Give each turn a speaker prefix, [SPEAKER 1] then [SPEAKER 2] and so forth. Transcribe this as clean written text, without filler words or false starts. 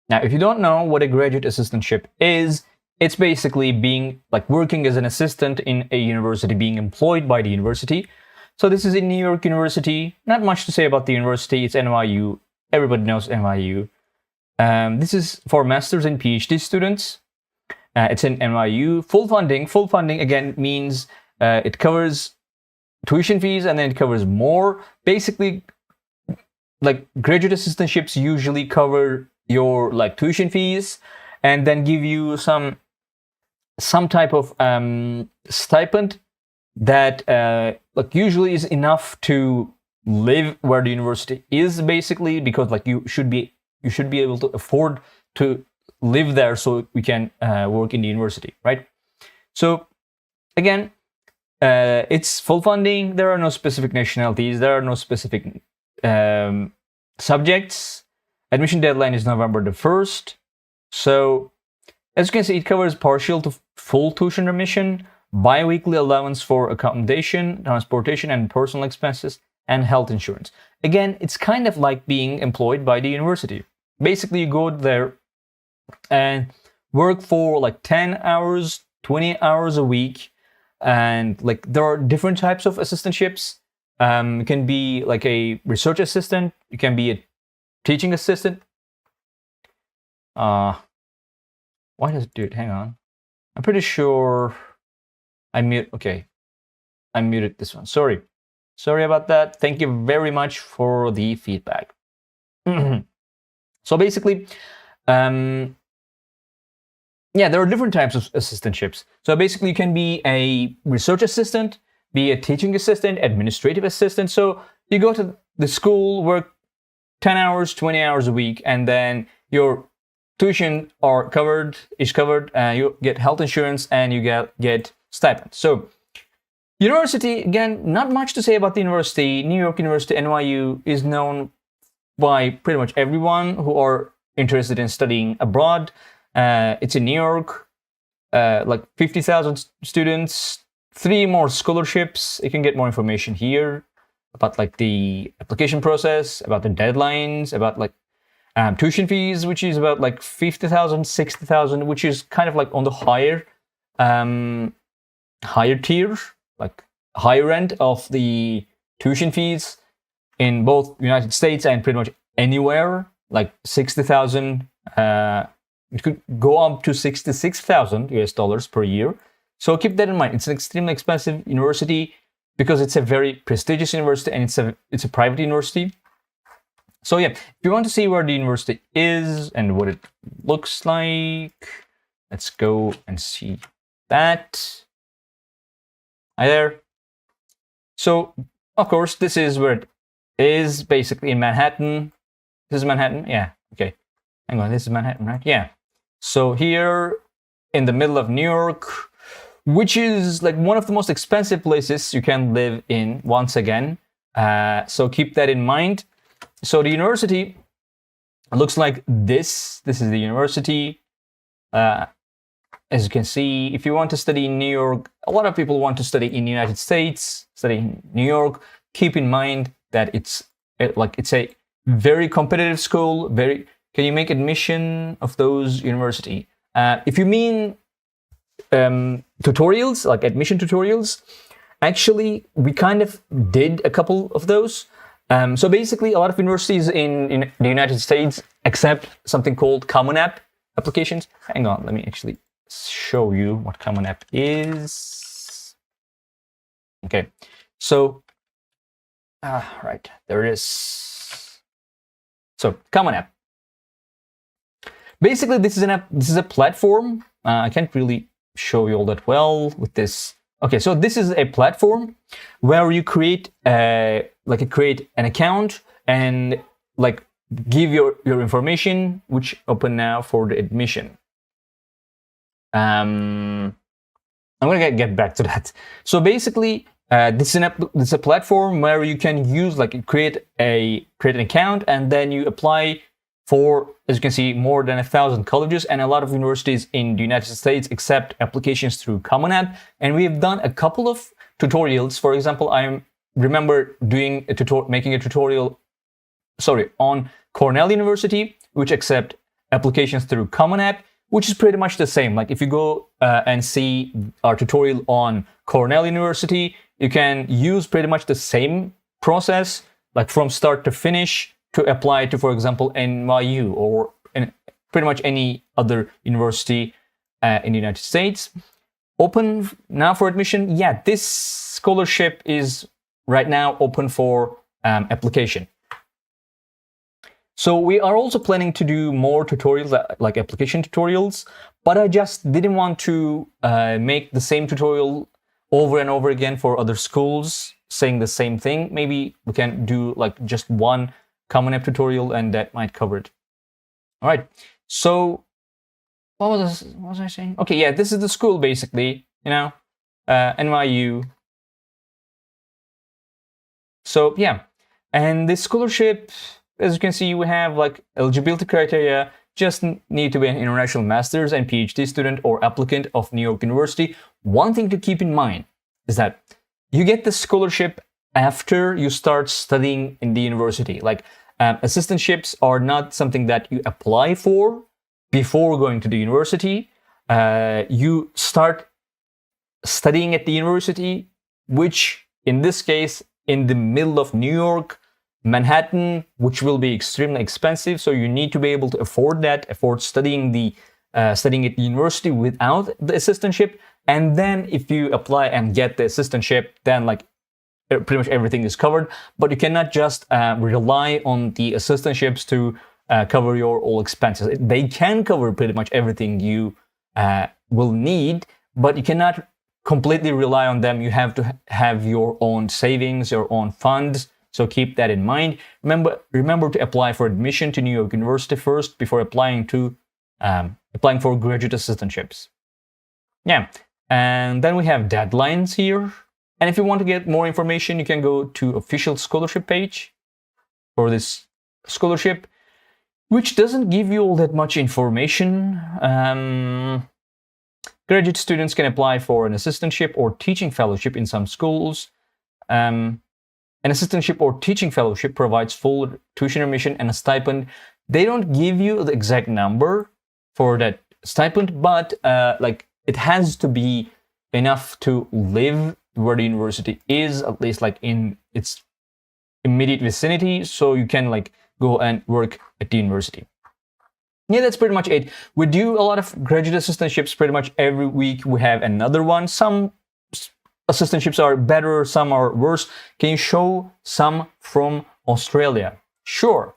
[SPEAKER 1] Now, if you don't know what a graduate assistantship is, it's basically being like working as an assistant in a university, being employed by the university. So this is in New York University. Not much to say about the university. It's NYU. Everybody knows NYU. This is for master's and PhD students. It's in NYU. Full funding. Full funding again means it covers tuition fees and then it covers more. Basically, like graduate assistantships usually cover your like tuition fees and then give you some type of stipend that like usually is enough to live where the university is, basically, because like you should be able to afford to live there so we can work in the university, right? So again, it's full funding. There are no specific nationalities. There are no specific subjects. Admission deadline is November the 1st. So as you can see, it covers partial to full tuition remission, biweekly allowance for accommodation, transportation, and personal expenses, and health insurance. Again, it's kind of like being employed by the university. Basically, you go there and work for like 10 hours, 20 hours a week. And like there are different types of assistantships. It can be like a research assistant. It can be a teaching assistant. Why does it do it? Hang on. I'm pretty sure I muted this one. Sorry about that. Thank you very much for the feedback. So basically, there are different types of assistantships. So basically, you can be a research assistant, be a teaching assistant, administrative assistant. So you go to the school, work 10 hours, 20 hours a week, and then your tuition is covered, you get health insurance, and you get stipend. So university, again, not much to say about the university. New York University, NYU, is known by pretty much everyone who are interested in studying abroad. It's in New York, like 50,000 students, 3 more scholarships. You can get more information here about like the application process, about the deadlines, about like tuition fees, which is about like 50,000, 60,000, which is kind of like on the higher tier, like higher end of the tuition fees in both United States and pretty much anywhere, like 60,000. It could go up to 66,000 US dollars per year. So keep that in mind. It's an extremely expensive university because it's a very prestigious university and it's a private university. So yeah, if you want to see where the university is and what it looks like, let's go and see that. Hi there. So of course, this is where it is, basically in Manhattan. This is Manhattan? Yeah, okay. Hang on, this is Manhattan, right? Yeah. So here in the middle of New York, which is like one of the most expensive places you can live in, once again. So keep that in mind. So the university looks like this. This is the university. As you can see, if you want to study in New York, a lot of people want to study in the United States, study in New York. Keep in mind that it's a very competitive school. Can you make admission of those university? If you mean tutorials, like admission tutorials, actually we kind of did a couple of those. So basically, a lot of universities in the United States accept something called Common App applications. Hang on, let me actually show you what Common App is. Okay, so right, there it is. So Common App. Basically, this is a platform. I can't really show you all that well with this. Okay, so this is a platform where you create an account and like give your information, which open now for the admission. I'm gonna get back to that. So basically, this is a platform where you can use create an account and then you apply for, as you can see, more than 1,000 colleges, and a lot of universities in the United States accept applications through Common App. And we have done a couple of tutorials. For example, I remember doing making a tutorial, on Cornell University, which accept applications through Common App, which is pretty much the same. Like if you go and see our tutorial on Cornell University, you can use pretty much the same process, like from start to finish, to apply to, for example, NYU or pretty much any other university in the United States. Open now for admission. Yeah, this scholarship is right now open for application. So we are also planning to do more tutorials, like application tutorials, but I just didn't want to make the same tutorial over and over again for other schools saying the same thing. Maybe we can do like just one Common App tutorial and that might cover it. All right, so what was I saying? Okay, yeah, this is the school basically, you know, NYU. So yeah, and this scholarship, as you can see, we have like eligibility criteria. Just need to be an international master's and PhD student or applicant of New York University. One thing to keep in mind is that you get the scholarship after you start studying in the university. Like assistantships are not something that you apply for before going to the university. You start studying at the university, which in this case, in the middle of New York, Manhattan, which will be extremely expensive. So you need to be able to afford studying at the university without the assistantship. And then if you apply and get the assistantship, then like pretty much everything is covered. But you cannot just rely on the assistantships to cover your all expenses. They can cover pretty much everything you will need, but you cannot completely rely on them. You have to have your own savings, your own funds. So keep that in mind. Remember to apply for admission to New York University first before applying for graduate assistantships. Yeah, and then we have deadlines here. And if you want to get more information, you can go to official scholarship page for this scholarship, which doesn't give you all that much information. Graduate students can apply for an assistantship or teaching fellowship in some schools. An assistantship or teaching fellowship provides full tuition remission and a stipend. They don't give you the exact number for that stipend, but like it has to be enough to live where the university is, at least like in its immediate vicinity, so you can like go and work at the university. Yeah, that's pretty much it. We do a lot of graduate assistantships pretty much every week. We have another one. Some assistantships are better, some are worse. Can you show some from Australia? Sure.